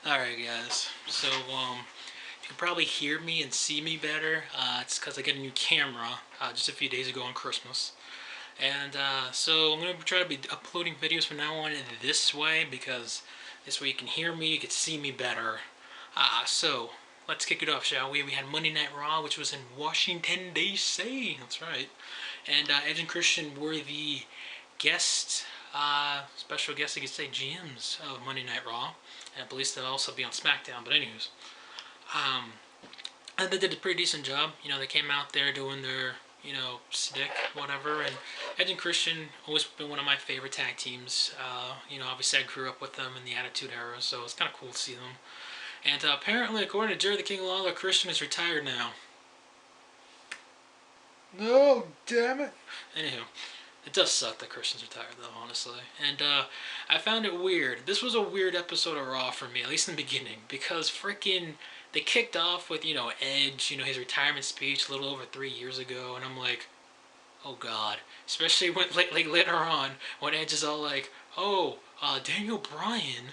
Alright guys, so you can probably hear me and see me better. It's because I got a new camera just a few days ago on Christmas. And so I'm going to try to be uploading videos from now on in this way because this way you can hear me, you can see me better. So let's kick it off, shall we? We had Monday Night Raw, which was in Washington, D.C. That's right. And Edge and Christian were the guest, special guests, you could say, GMs of Monday Night Raw. And I believe they'll also be on SmackDown, but anyways. Um, and they did a pretty decent job. You know, they came out there doing their, stick, whatever. And Edge and Christian always been one of my favorite tag teams. Obviously I grew up with them in the Attitude Era, so it's kind of cool to see them. And apparently, according to Jerry the King Lawler, Christian is retired now. No, damn it. Anywho, it does suck that Christian's retired, though, honestly. And I found it weird. This was a weird episode of Raw for me, at least in the beginning, because freaking they kicked off with, Edge, his retirement speech a little over 3 years ago, and I'm like, oh god. Especially when, like later on, when Edge is all like, oh, Daniel Bryan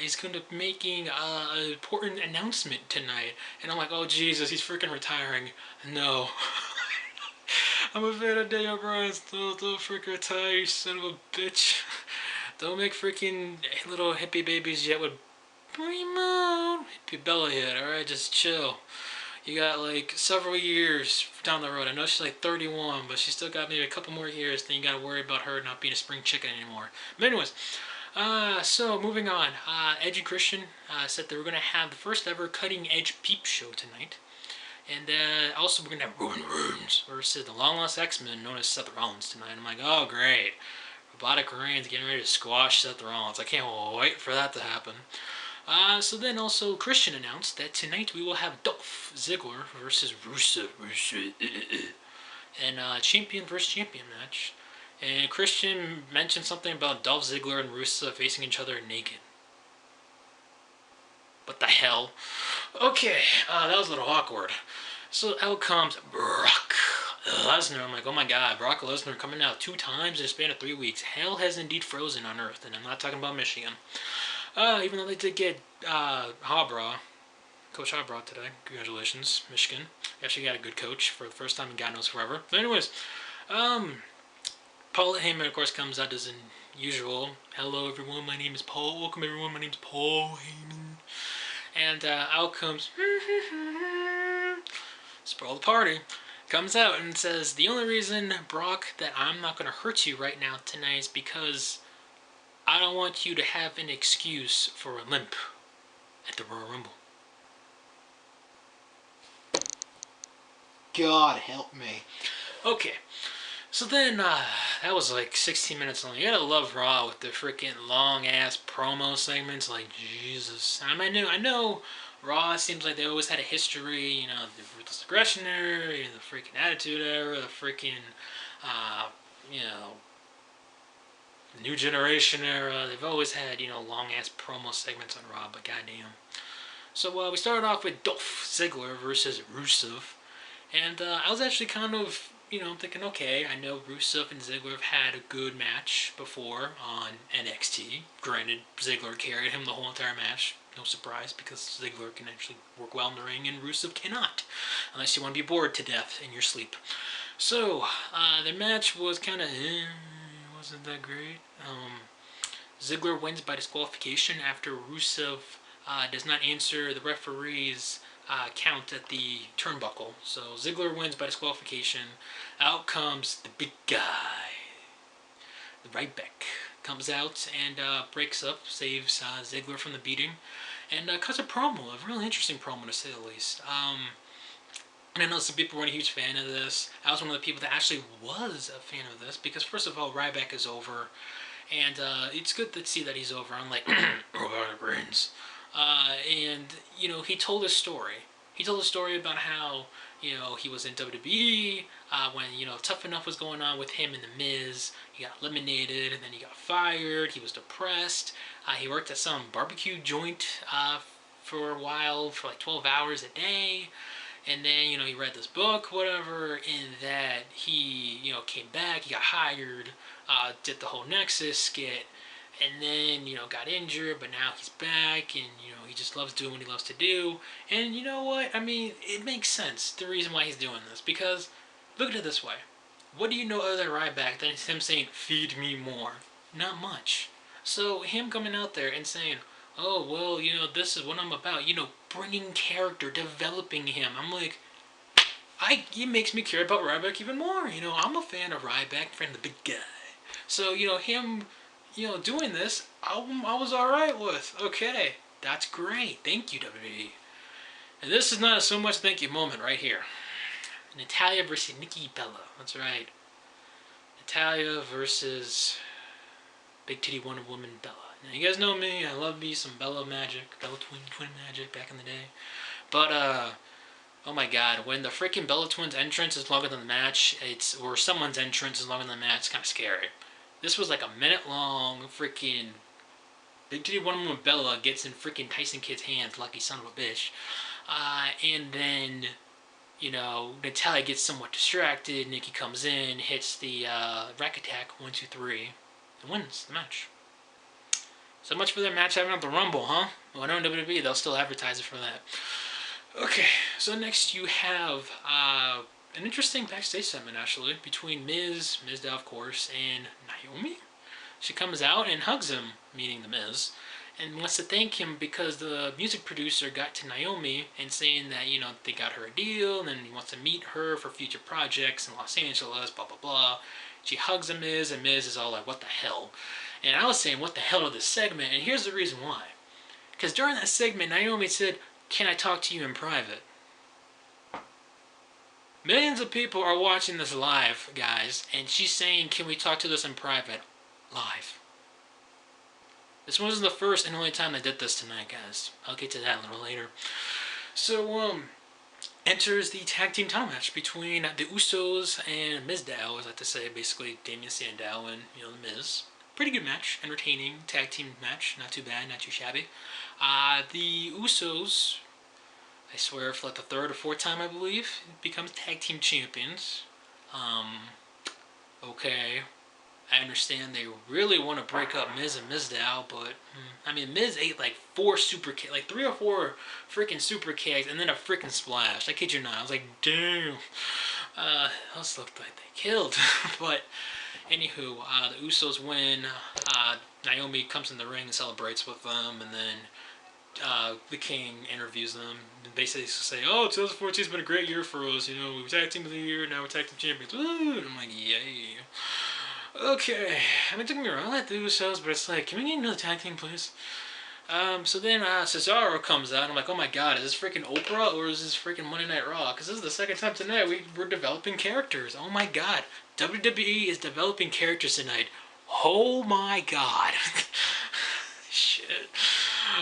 is going to be making an important announcement tonight. And I'm like, oh Jesus, he's freaking retiring. No. I'm a fan of Daniel Bryan. Don't freaking retire, you son of a bitch. Don't make freaking little hippie babies yet with hippie belly yet, alright? Just chill. You got like several years down the road. I know she's like 31, but she's still got maybe a couple more years. Then you gotta worry about her not being a spring chicken anymore. But anyways, so moving on. Edge and Christian said they were gonna have the first ever cutting edge peep show tonight. And also we're going to have Roman Reigns versus the long lost X-Men known as Seth Rollins tonight. I'm like, oh great. Robotic Reigns getting ready to squash Seth Rollins. I can't wait for that to happen. So then also Christian announced that tonight we will have Dolph Ziggler versus Rusev. And champion versus champion match. And Christian mentioned something about Dolph Ziggler and Rusev facing each other naked. What the hell? Okay, that was a little awkward. So out comes Brock Lesnar. I'm like, oh my god, Brock Lesnar coming out 2 times in a span of 3 weeks. Hell has indeed frozen on Earth, and I'm not talking about Michigan. Even though they did get Coach Harbrough today. Congratulations, Michigan. You actually got a good coach for the first time in God knows forever. But anyways, Paul Heyman, of course, comes out as usual. Hello, everyone. My name is Paul. Welcome, everyone. My name is Paul Heyman. And out comes spoil the party. Comes out and says, the only reason, Brock, that I'm not going to hurt you right now tonight is because I don't want you to have an excuse for a limp at the Royal Rumble. God help me. Okay. So then, that was like 16 minutes long. You gotta love Raw with the freaking long-ass promo segments. Like, Jesus. I know Raw seems like they always had a history, the Ruthless Aggression era, the freaking Attitude Era, the freaking, New Generation era. They've always had, long-ass promo segments on Raw, but goddamn. So, we started off with Dolph Ziggler versus Rusev. And I was actually kind of, thinking, okay, I know Rusev and Ziggler have had a good match before on NXT. Granted, Ziggler carried him the whole entire match. No surprise, because Ziggler can actually work well in the ring and Rusev cannot. Unless you want to be bored to death in your sleep. So, their match was kind of, wasn't that great. Ziggler wins by disqualification after Rusev does not answer the referee's count at the turnbuckle. So Ziggler wins by disqualification. Out comes the big guy. The Ryback comes out and breaks up, saves Ziggler from the beating, and cuts a promo, a really interesting promo to say the least. And I know some people weren't a huge fan of this. I was one of the people that actually was a fan of this because, first of all, Ryback is over, and it's good to see that he's over, unlike Roman Reigns. And, he told his story. He told a story about how, he was in WWE when, Tough Enough was going on with him and The Miz. He got eliminated, and then he got fired. He was depressed. He worked at some barbecue joint for a while, for like 12 hours a day. And then, he read this book, whatever, and that he, came back, he got hired, did the whole Nexus skit, and then, got injured, but now he's back, and, he just loves doing what he loves to do. And you know what? I mean, it makes sense, the reason why he's doing this, because look at it this way. What do you know other than Ryback than him saying, feed me more? Not much. So him coming out there and saying, oh, well, this is what I'm about, bringing character, developing him. I'm like, it makes me care about Ryback even more. I'm a fan of Ryback, fan of the big guy. So, him, doing this, I was alright with. Okay, that's great. Thank you, WWE. And this is not a so much thank you moment right here. Natalya versus Nikki Bella. That's right. Natalya versus Big Titty Wonder Woman Bella. Now, you guys know me. I love me some Bella magic. Bella twin magic back in the day. But, oh my god, when the freaking Bella Twins entrance is longer than the match, or someone's entrance is longer than the match, it's kind of scary. This was like a minute long, freaking Big Titty Wonder Woman Bella gets in freaking Tyson Kidd's hands, lucky son of a bitch. And then, Natalya gets somewhat distracted, Nikki comes in, hits the rack attack, 1, 2, 3, and wins the match. So much for their match having at the Rumble, huh? Well, I know in WWE they'll still advertise it for that. Okay, so next you have an interesting backstage segment, actually, between Miz Dow, of course, and Naomi. She comes out and hugs him, meaning the Miz, and wants to thank him because the music producer got to Naomi and saying that, they got her a deal, and then he wants to meet her for future projects in Los Angeles, blah, blah, blah. She hugs the Miz, and Miz is all like, what the hell? And I was saying, what the hell to this segment, and here's the reason why. Because during that segment, Naomi said, can I talk to you in private? Millions of people are watching this live, guys, and she's saying, can we talk to this in private? Live. This wasn't the first and only time I did this tonight, guys. I'll get to that a little later. So, enters the tag team title match between the Usos and Miz Dow, as I like to say, basically Damien Sandow and, the Miz. Pretty good match, entertaining tag team match, not too bad, not too shabby. The Usos, I swear, for like the third or fourth time, I believe, becomes tag team champions. Okay, I understand they really want to break up Miz and Mizdow, but Miz ate like 3 or 4 freaking super kicks and then a freaking splash. I kid you not. I was like, damn. Those looked like they killed. But anywho, the Usos win. Naomi comes in the ring and celebrates with them, and then the King interviews them. They say, oh, 2014's been a great year for us. We were tag team of the year, now we're tag team champions. Woo! And I'm like, yay. Okay. Don't get me wrong, I like the Usos, but it's like, can we get another tag team, please? So then Cesaro comes out, and I'm like, oh my god, is this freaking Oprah, or is this freaking Monday Night Raw? Because this is the second time tonight we're developing characters. Oh my god. WWE is developing characters tonight. Oh my god. Shit.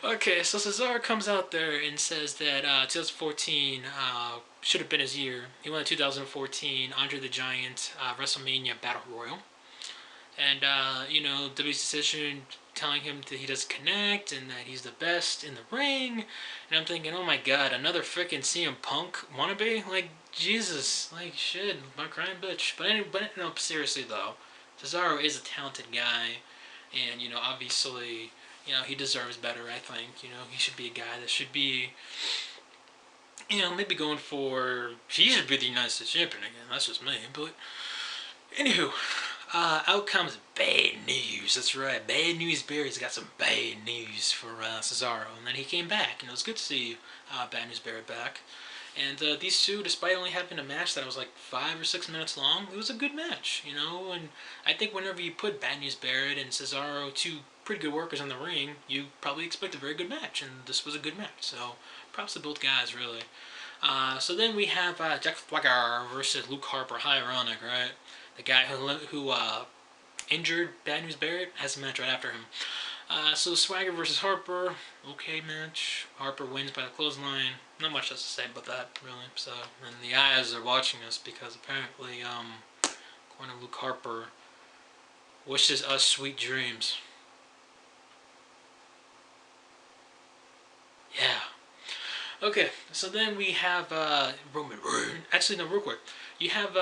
Okay, so Cesaro comes out there and says that 2014 should have been his year. He won the 2014 Andre the Giant WrestleMania Battle Royal. And, WWE's decision telling him that he doesn't connect and that he's the best in the ring. And I'm thinking, oh my god, another freaking CM Punk wannabe? Like, Jesus. Like, shit, my crying bitch. But no, seriously though, Cesaro is a talented guy. And, obviously, he deserves better, I think. He should be a guy that should be, maybe going for, he should be the United States champion again. That's just me. But, anywho, out comes bad news. That's right, bad news. Barry's got some bad news for Cesaro. And then he came back, and it was good to see Bad News Barry back. And these two, despite only having a match that was like 5 or 6 minutes long, it was a good match, And I think whenever you put Bad News Barrett and Cesaro, 2 pretty good workers in the ring, you probably expect a very good match, and this was a good match. So props to both guys, really. So then we have Jack Swagger versus Luke Harper. How ironic, right? The guy who injured Bad News Barrett has a match right after him. So Swagger versus Harper, okay match. Harper wins by the clothesline. Not much else to say about that, really. So, and the eyes are watching us because apparently, according to Luke Harper, wishes us sweet dreams. Yeah. Okay, so then we have Roman. Actually, no, real quick. You have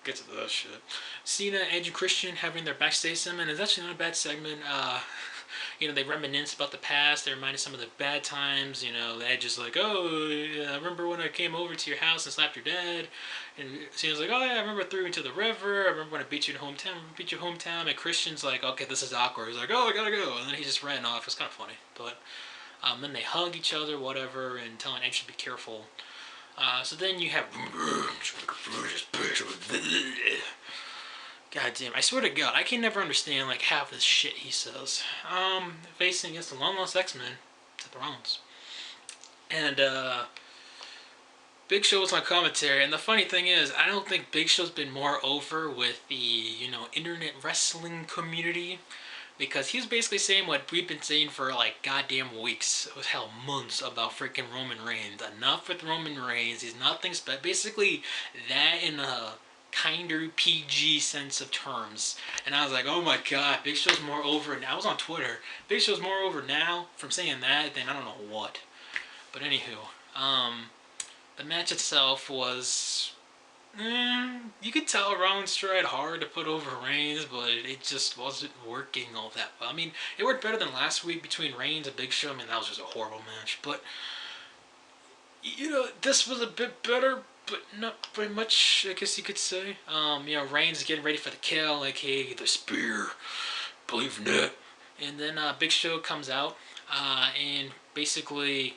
Get to that shit. Cena, Edge, and Christian having their backstage segment is actually not a bad segment. They reminisce about the past. They remind us some of the bad times. Edge is like, oh, yeah, I remember when I came over to your house and slapped your dad. And Cena's like, oh yeah, I remember I threw you into the river. I remember when I beat you in your hometown. And Christian's like, okay, this is awkward. He's like, oh, I gotta go. And then he just ran off. It's kind of funny. But then they hug each other, whatever, and telling Edge to be careful. So then you have... God damn, I swear to God, I can never understand, like, half this shit he says. Facing against the long-lost X-Men, Seth Rollins. And, Big Show was on commentary, and the funny thing is, I don't think Big Show's been more over with the, internet wrestling community, because he was basically saying what we've been saying for, like, goddamn weeks, hell, months, about freaking Roman Reigns. Enough with Roman Reigns, he's nothing special. Basically, that in a kinder PG sense of terms. And I was like, oh my god, Big Show's more over now. I was on Twitter. Big Show's more over now from saying that than I don't know what. But anywho, the match itself was... you could tell Rollins tried hard to put over Reigns, but it just wasn't working all that well. I mean, it worked better than last week between Reigns and Big Show. I mean, that was just a horrible match. But, this was a bit better, but not very much, I guess you could say. Reigns is getting ready for the kill, like, hey, the spear, believe in it. And then Big Show comes out and basically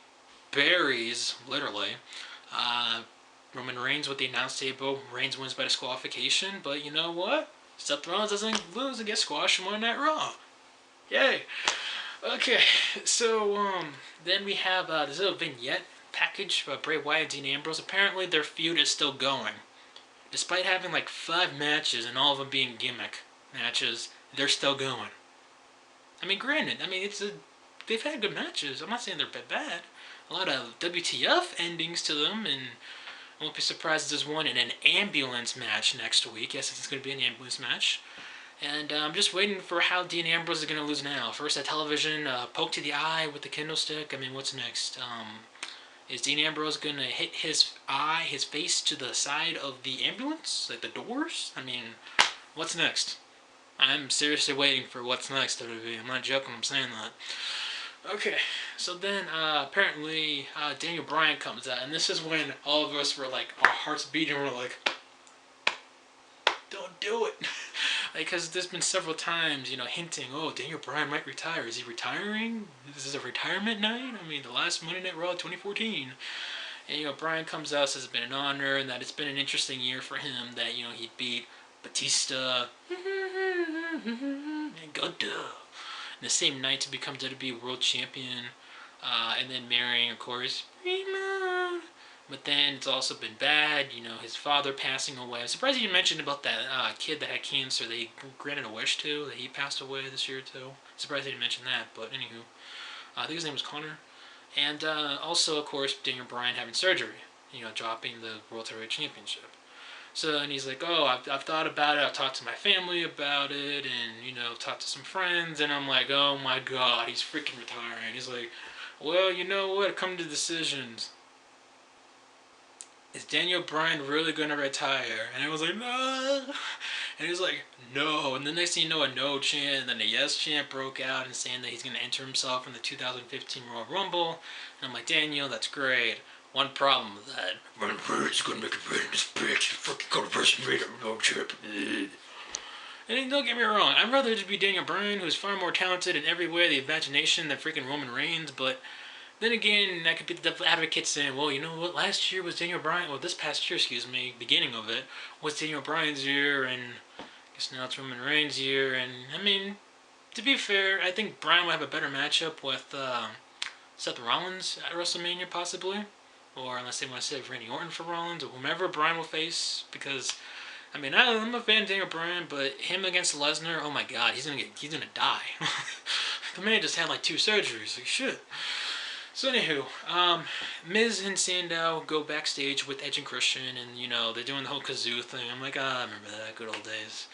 buries, literally, Roman Reigns with the announce table. Reigns wins by disqualification, but you know what? Seth Rollins doesn't lose and get squashed from Monday Night Raw. Yay! Okay, so then we have this little vignette package by Bray Wyatt and Dean Ambrose. Apparently their feud is still going. Despite having like 5 matches and all of them being gimmick matches, they're still going. I mean, granted, they've had good matches. I'm not saying they're bad. A lot of WTF endings to them, and I won't be surprised if there's one in an ambulance match next week. Yes, it's going to be an ambulance match. And I'm just waiting for how Dean Ambrose is going to lose now. First, a television poke to the eye with the kendo stick. I mean, what's next? Is Dean Ambrose going to hit his face to the side of the ambulance? Like the doors? I mean, what's next? I'm seriously waiting for what's next, WWE. I'm not joking, I'm saying that. Okay, so then apparently Daniel Bryan comes out, and this is when all of us were like, our hearts beating, and we're like, don't do it. Because there's been several times, hinting, oh, Daniel Bryan might retire. Is he retiring? This is a retirement night? I mean, the last Monday Night Raw 2014. And, Bryan comes out, says it's been an honor, and that it's been an interesting year for him, that, he beat Batista and Gunther in the same night to become WWE World Champion, and then marrying, of course, Rima. But then it's also been bad, his father passing away. I'm surprised you mentioned about that kid that had cancer that he granted a wish to, that he passed away this year too. Surprised you didn't mention that, but anywho. I think his name was Connor. And also, of course, Daniel Bryan having surgery, dropping the World Heavyweight Championship. So, and he's like, oh, I've thought about it, I've talked to my family about it, and, talked to some friends, and I'm like, oh my god, he's freaking retiring. He's like, well, you know what, come to decisions. Is Daniel Bryan really going to retire? And I was like, no. And he was like, no. And the next thing you know, a no chant, and then a yes chant broke out and saying that he's going to enter himself in the 2015 Royal Rumble. And I'm like, Daniel, that's great. One problem with that. He's going to make it right in this bitch. He's fucking going to WrestleMania World Champion. And don't get me wrong, I'd rather just be Daniel Bryan, who's far more talented in every way of the imagination than freaking Roman Reigns, but then again, that could be the devil advocate saying, well, you know what, last year was Daniel Bryan, well, this past year, beginning of it, was Daniel Bryan's year, and I guess now it's Roman Reigns' year, and, I mean, to be fair, I think Bryan will have a better matchup with Seth Rollins at WrestleMania, possibly, or unless they want to save Randy Orton for Rollins, or whomever Bryan will face, because, I mean, I'm a fan of Daniel Bryan, but him against Lesnar, oh my god, he's gonna die. The man just had like 2 surgeries, like shit. So anywho, Miz and Sandow go backstage with Edge and Christian, and they're doing the whole kazoo thing. I'm like, I remember that, good old days.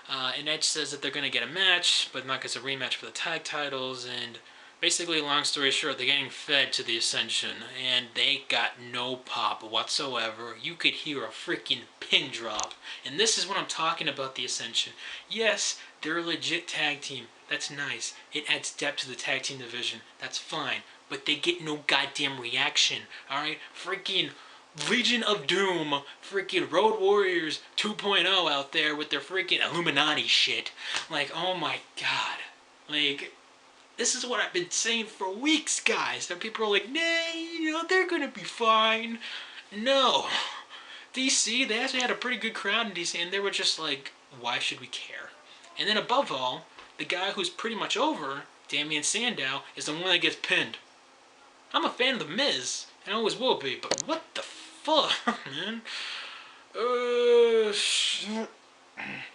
And Edge says that they're gonna get a match, but not get a rematch for the tag titles, and Basically, long story short, they're getting fed to the Ascension, and they got no pop whatsoever. You could hear a freaking pin drop. And this is what I'm talking about, the Ascension. Yes, they're a legit tag team. That's nice. It adds depth to the tag team division. That's fine. But they get no goddamn reaction. Alright? Freaking Legion of Doom, freaking Road Warriors 2.0 out there with their freaking Illuminati shit. Like, oh my god. Like, this is what I've been saying for weeks, guys. And people are like, nah, they're gonna be fine. No. DC, they actually had a pretty good crowd in DC, and they were just like, why should we care? And then above all, the guy who's pretty much over, Damian Sandow, is the one that gets pinned. I'm a fan of The Miz, and always will be, but what the fuck, man?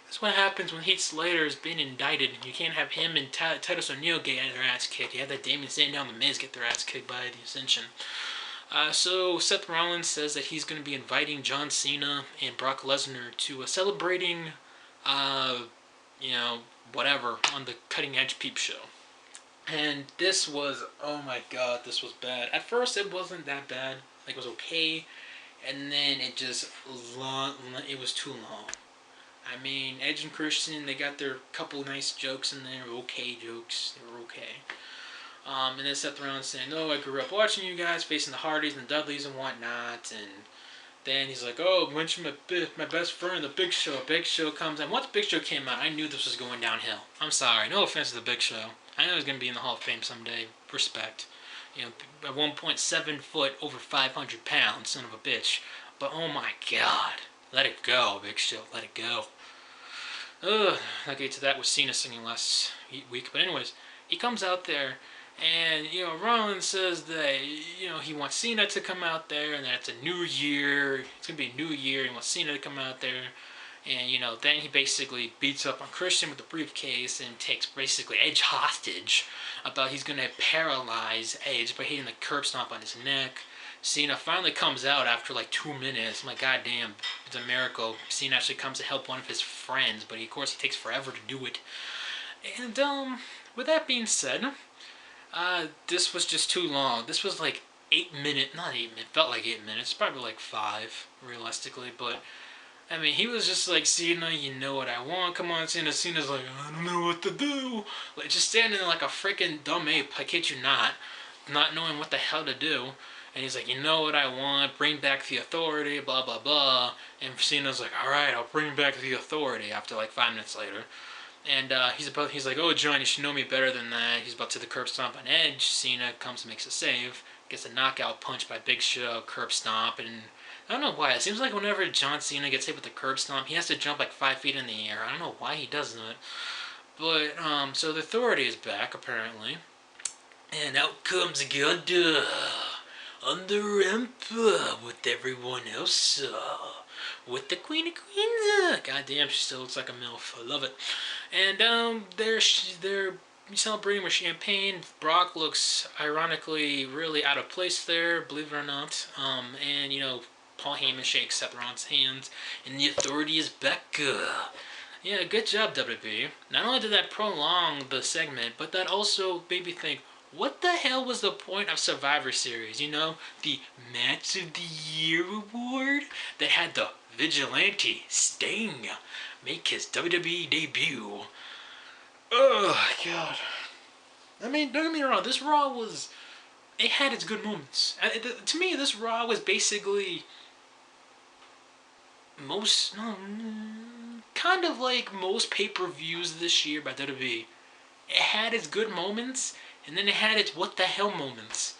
That's what happens when Heath Slater is being indicted. You can't have him and Titus O'Neil get their ass kicked. You have that Damian Sandow and The Miz get their ass kicked by the Ascension. So Seth Rollins says that he's going to be inviting John Cena and Brock Lesnar to a celebrating, whatever, on the Cutting Edge Peep Show. And this was, oh my god, this was bad. At first it wasn't that bad. Like, it was okay. And then it just, it was too long. I mean, Edge and Christian, they got their couple nice jokes in there, okay jokes, they were okay. And then Seth Rollins saying, oh, I grew up watching you guys facing the Hardys and the Dudleys and whatnot, and then he's like, oh, mention my best friend, the Big Show. Big Show comes in. Once Big Show came out, I knew this was going downhill. I'm sorry, no offense to the Big Show. I know he's going to be in the Hall of Fame someday, respect. At 1.7 foot, over 500 pounds, son of a bitch. But oh my god, let it go, Big Show, let it go. I'll get to that with Cena singing last week. But anyways, he comes out there, and, Rollins says that, he wants Cena to come out there, and that it's a new year. It's going to be a new year. He wants Cena to come out there. And, then he basically beats up on Christian with the briefcase and takes basically Edge hostage about he's going to paralyze Edge by hitting the curb stomp on his neck. Cena finally comes out after like 2 minutes. I'm like, goddamn, it's a miracle. Cena actually comes to help one of his friends, but of course he takes forever to do it. And with that being said, this was just too long. This was like 8 minutes, not 8 minutes, felt like 8 minutes, probably like 5 realistically, but I mean, he was just like, Cena, you know what I want, come on, Cena. Cena's like, I don't know what to do. Like, just standing there like a freaking dumb ape, I kid you not knowing what the hell to do. And he's like, you know what I want, bring back the Authority, blah, blah, blah. And Cena's like, alright, I'll bring back the Authority after like 5 minutes later. And he's like, oh, John, you should know me better than that. He's about to the curb stomp on Edge. Cena comes and makes a save. Gets a knockout punch by Big Show, curb stomp. And I don't know why. It seems like whenever John Cena gets hit with the curb stomp, he has to jump like 5 feet in the air. I don't know why he does that. But, so the Authority is back, apparently. And out comes Gunter on the ramp with everyone else. With the Queen of Queens. Goddamn, she still looks like a MILF. I love it. And they're celebrating with champagne. Brock looks ironically really out of place there, believe it or not. And Paul Heyman shakes Seth Rollins' hands, and the Authority is back. Yeah, good job, WWE. Not only did that prolong the segment, but that also made me think, what the hell was the point of Survivor Series? The Match of the Year award that had the Vigilante Sting make his WWE debut. Oh, God. I mean, don't get me wrong, this Raw it had its good moments. To me, this Raw was basically kind of like most pay-per-views this year by WWE. It had its good moments, and then it had its what the hell moments.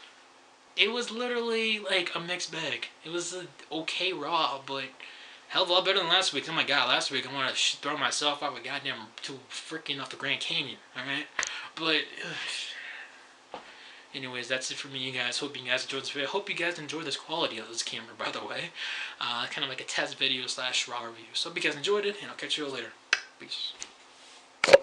It was literally like a mixed bag. It was an okay Raw, but hell of a lot better than last week. Oh my god, last week I wanted to throw myself off a goddamn freaking off the Grand Canyon, alright? But, anyways, that's it for me, you guys. Hope you guys enjoyed this video. Hope you guys enjoyed this quality of this camera, by the way. Kind of like a test video / Raw review. So hope you guys enjoyed it, and I'll catch you all later. Peace.